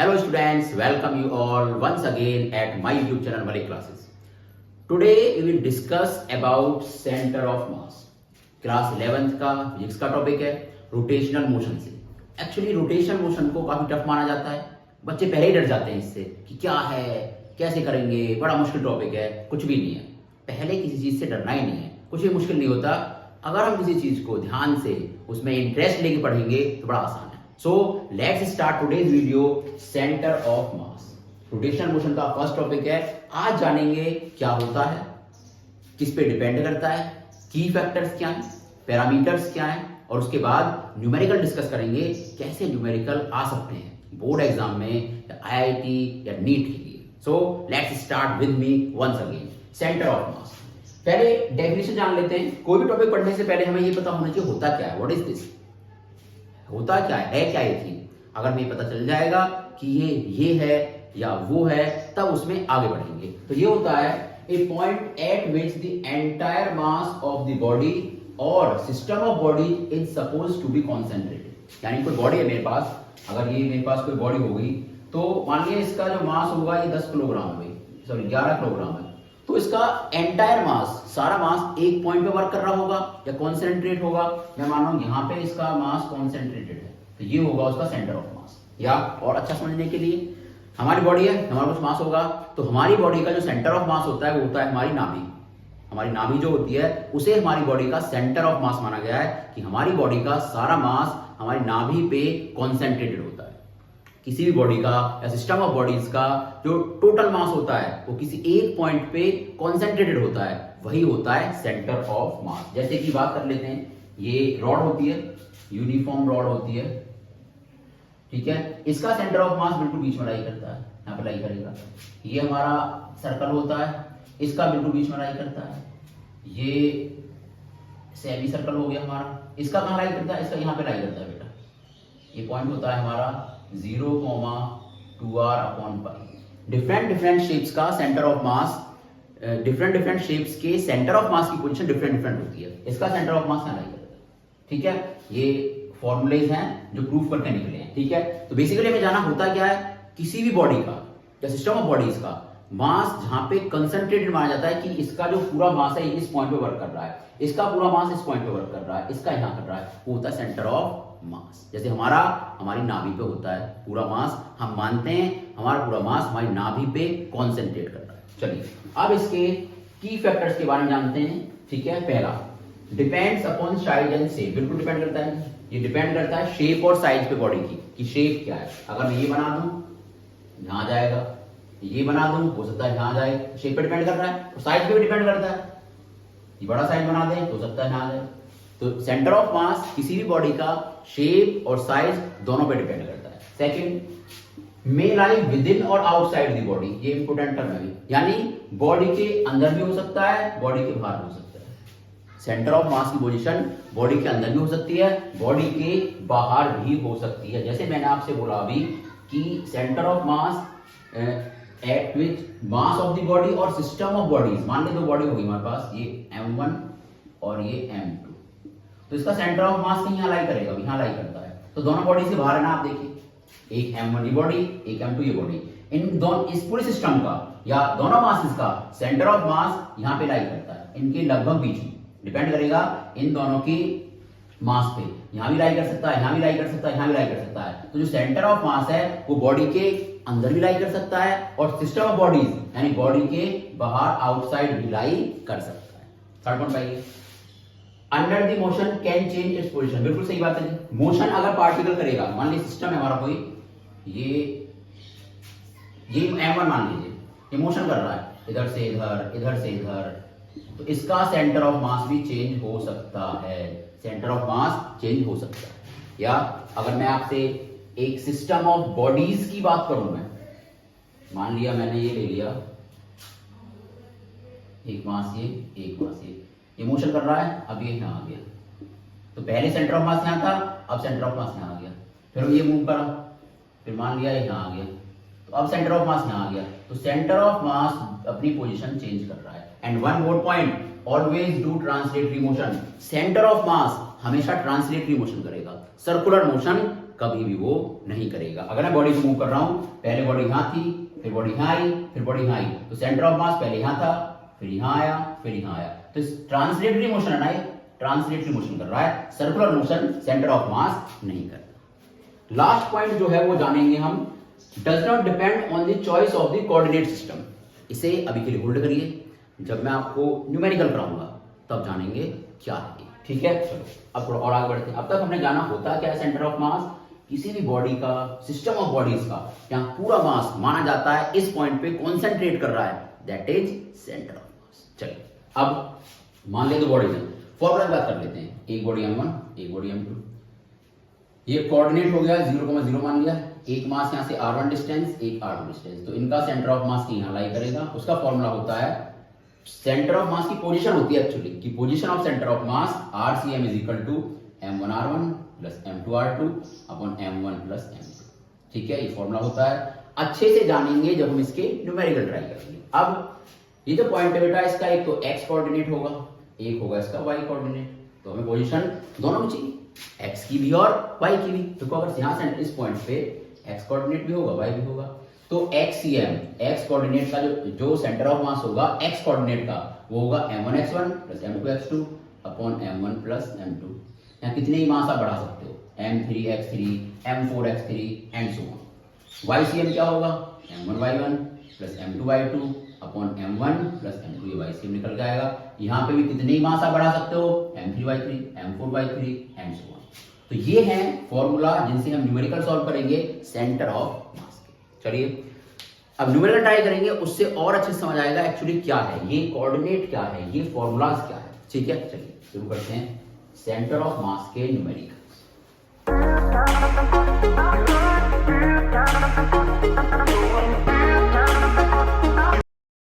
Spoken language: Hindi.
Hello students, welcome you all once again at my YouTube channel Malik Classes. Today we will discuss about center of mass. Class 11th का फिजिक्स का टॉपिक है रोटेशनल मोशन से. एक्चुअली रोटेशनल मोशन को काफी टफ माना जाता है. बच्चे पहले ही डर जाते हैं इससे कि क्या है, कैसे करेंगे, बड़ा मुश्किल टॉपिक है. कुछ भी नहीं है. पहले किसी चीज से डरना ही नहीं है. कुछ भी मुश्किल नहीं होता. अगर हम किसी चीज को ध्यान से उसमें इंटरेस्ट लेके पढ़ेंगे तो बड़ा आसान है. So let's start today's video center of mass. Rotational motion का फर्स्ट टॉपिक है. आज जानेंगे क्या होता है, किस पे डिपेंड करता है, की फैक्टर्स क्या हैं, पैरामीटर्स क्या हैं, और उसके बाद न्यूमेरिकल डिस्कस करेंगे कैसे न्यूमेरिकल आ सकते हैं बोर्ड एग्जाम में या आईआईटी या नीट के लिए. So let's start with me once again. Centre of mass. पहले डेफिनेशन जान लेते हैं. कोई भी टॉपिक पढ़ने से पहले हमें ये पता होना चाहिए होता क्या है. व्हाट इज दिस, होता क्या है क्या ये चीज. अगर हमें पता चल जाएगा कि ये है या वो है तब उसमें आगे बढ़ेंगे. तो ये होता है a point at which the entire mass of the body और system of body is supposed to be concentrated. यानी कोई बॉडी है मेरे पास, अगर ये मेरे पास कोई बॉडी होगी तो मान लिया इसका जो मास होगा ये 10 किलोग्राम हुई, सॉरी 11 किलोग्राम है. तो इसका एंटायर मास, सारा मास एक पॉइंट पे वर्क कर रहा होगा या कॉन्सेंट्रेट होगा. मैं मान रहा हूं यहां पे इसका मास कॉन्सेंट्रेटेड है तो ये होगा उसका सेंटर ऑफ मास. या और अच्छा समझने के लिए हमारी बॉडी है, हमारा कुछ मास होगा तो हमारी बॉडी का जो सेंटर ऑफ मास होता है वो होता है हमारी नाभि. हमारी नाभि जो होती है उसे हमारी बॉडी का सेंटर ऑफ मास माना गया है कि हमारी बॉडी का सारा मास हमारी नाभि पे कॉन्सेंट्रेटेड होता है. किसी भी बॉडी का या सिस्टम ऑफ बॉडीज का जो टोटल मास होता है वो किसी एक पॉइंट पे कॉन्सेंट्रेटेड होता है, वही होता है सेंटर ऑफ मास. जैसे कि बात कर लेते हैं, ये रॉड होती है, यूनिफॉर्म रॉड होती है, ठीक है. इसका सेंटर ऑफ मास बिल्कुल बीच में लाई करता है, यहाँ पे लाई करेगा. ये हमारा सर्कल होता है, इसका बिल्कुल बीच में लाई करता है. ये सेमी सर्कल हो गया हमारा, इसका कहाँ लाई करता है, इसका यहाँ पे लाई करता है बेटा. ये पॉइंट होता है हमारा 0,2r/π. डिफरेंट शेप्स का centre of mass, different shapes के सेंटर ऑफ मास की पोजीशन डिफरेंट होती है. इसका सेंटर ऑफ मास यहाँ लाई करता है, ठीक है. ये फॉर्मूलेज हैं जो प्रूफ करके निकले हैं, ठीक है. तो बेसिकली हमें जाना होता क्या है, किसी भी बॉडी का या सिस्टम ऑफ बॉडीज का मास जहां पे कंसंट्रेटेड माना जाता है कि इसका जो पूरा मास है इस पॉइंट पे वर्क कर रहा है, इसका पूरा मास इस पॉइंट पे वर्क कर रहा है, इसका यहां कर रहा है, वो होता है सेंटर ऑफ मास. जैसे हमारी नाभि पे होता है पूरा मास, हम मानते हैं हमारा पूरा मास हमारी नाभि पे कॉन्सेंट्रेट कर रहा है. चलिए अब इसके की फैक्टर्स के बारे में जानते हैं, ठीक है. पहला depends upon size and shape. बिल्कुल डिपेंड करता है, ये डिपेंड करता है शेप और साइज पे बॉडी की कि शेप क्या है. अगर मैं ये बना दूं यहां जाएगा, ये बना दूं हो सकता है यहां जाए. शेप पे डिपेंड कर रहा है और साइज पे भी डिपेंड करता है. ये बड़ा साइज बना दें तो हो सकता है यहां जाए. तो सेंटर ऑफ मास किसी भी बॉडी का शेप और साइज दोनों पे डिपेंड करता है. Second, may lie with in और आउटसाइड द बॉडी. ये इंपोर्टेंट टर्म है, यानी बॉडी के अंदर भी हो सकता है, बॉडी के बाहर भी हो सकता है. सेंटर ऑफ मास की पोजीशन बॉडी के अंदर भी हो सकती है, बॉडी के बाहर भी हो सकती है. जैसे मैंने आपसे बोला अभी कि centre of mass at which mass of the body और सिस्टम ऑफ बॉडीज. मान ली दो बॉडी होगी हमारे पास, ये M1 और ये M2. तो इसका सेंटर ऑफ मास कहीं यहाँ लाई करेगा, यहाँ लाई करता है. तो दोनों बॉडी से बाहर है ना, आप देखिए, एक M1 ये बॉडी, एक M2 ये बॉडी. इन दोनों, इस पूरे सिस्टम का या दोनों मासेस का सेंटर ऑफ मास यहाँ पे लाई करता है, इनके लगभग बीच में. डिपेंड करेगा इन दोनों की मास पे. यहां भी लाई कर सकता है, यहां भी लाई कर सकता है, यहां भी लाई कर सकता है. तो जो सेंटर ऑफ मास है वो बॉडी के अंदर भी लाई कर सकता है और सिस्टम ऑफ बॉडीज यानी बॉडी के बाहर आउटसाइड भी लाई कर सकता है. थर्ड पॉइंट पाइए, under the motion can change its position. बिल्कुल सही बात है. मोशन अगर पार्टिकल करेगा, मान लीजिए सिस्टम है हमारा कोई, ये M1 मान लीजिए, ये मोशन कर रहा है इधर से इधर, इधर से इधर, तो इसका सेंटर ऑफ मास भी चेंज हो सकता है. सेंटर ऑफ मास चेंज हो सकता है. या अगर मैं आपसे एक सिस्टम ऑफ बॉडीज की बात करूं, मैं मान लिया मैंने ये ले लिया, एक मास ये, एक मास ये मोशन कर रहा है, अब ये यहां आ गया. तो पहले सेंटर ऑफ मास यहां था, अब सेंटर ऑफ मास यहां आ गया. फिर ये मूव करा, फिर मान लिया ये यहां आ गया, तो अब सेंटर ऑफ मास यहां आ गया. तो सेंटर ऑफ मास अपनी पोजीशन चेंज कर रहा है. And one more point, always do translatory motion. Centre of मास हमेशा ट्रांसलेटरी मोशन करेगा, सर्कुलर मोशन कभी भी वो नहीं करेगा। अगर मैं बॉडी को मूव कर रहा हूं, पहले बॉडी यहां थी, फिर बॉडी यहां आई, फिर बॉडी यहां आई, तो सेंटर ऑफ मास पहले यहां था, फिर यहां आया, फिर यहां आया, तो ट्रांसलेटरी मोशन है ना, ये ट्रांसलेटरी मोशन कर रहा है, सर्कुलर मोशन सेंटर ऑफ मास नहीं करता। लास्ट पॉइंट जो है वो जानेंगे हम, does not depend on the choice of the coordinate system. इसे अभी के लिए होल्ड करिए, जब मैं आपको न्यूमेरिकल कराऊंगा तब जानेंगे क्या है, ठीक है। चलो अब थोड़ा और आगे बढ़ते हैं। अब तक हमने जाना होता क्या है सेंटर ऑफ मास, किसी भी बॉडी का, सिस्टम ऑफ बॉडीज का, यहाँ पूरा मास माना जाता है इस पॉइंट पे कॉन्सेंट्रेट कर रहा है, दैट इज सेंटर ऑफ मास। चलिए अब मान ले दो बॉडीज है, फॉर्मूला की बात कर लेते हैं, एक बॉडी m1, एक बॉडी m2, ये कोऑर्डिनेट हो गया 0,0 मान लिया, एक मास यहां से r1 डिस्टेंस, एक r2 डिस्टेंस, तो इनका सेंटर ऑफ मास की यहां लाई करेगा। उसका फॉर्मूला होता है, सेंटर ऑफ मास की पोजीशन होती है एक्चुअली, कि position of centre of mass RCM is equal to m1r1 plus m2r2 upon m1 plus m2, ठीक है, ये फॉर्मूला होता है। अच्छे से जानेंगे जब हम इसके न्यूमेरिकल ट्राई करेंगे। अब ये जो पॉइंट है बेटा, इसका एक तो x कोऑर्डिनेट होगा, एक होगा इसका y कोऑर्डिनेट, तो हमें पोजीशन दोनों में चाहिए, x की भी और y की भी। तो अगर यहां से इस पॉइंट पे x कोऑर्डिनेट भी होगा, y भी होगा, तो XCM, x कोऑर्डिनेट का जो सेंटर ऑफ मास होगा x कोऑर्डिनेट का, वो होगा m1x1 plus m2x2 upon m1 plus m2। यहाँ कितने ही मास आप बढ़ा सकते हो, m3x3, m4x3 and so on. YCM क्या होगा, m1y1 plus m2y2 upon m1 plus m2, ये YCM निकल जाएगा। यहाँ पे भी कितने ही मास आप बढ़ा सकते हो, m3y3, m4y3 and so on. तो ये है फॉर्मूला जिनसे हम न्यूमेरिकल सॉल्व करेंगे सेंटर ऑफ मास। चलिए अब न्यूमेरिकल ट्राई करेंगे, उससे और अच्छे समझ आएगा एक्चुअली क्या है ये कोऑर्डिनेट, क्या है ये फॉर्मूलाज क्या है, ठीक है। चलिए शुरू करते हैं सेंटर ऑफ मास के न्यूमेरिकल।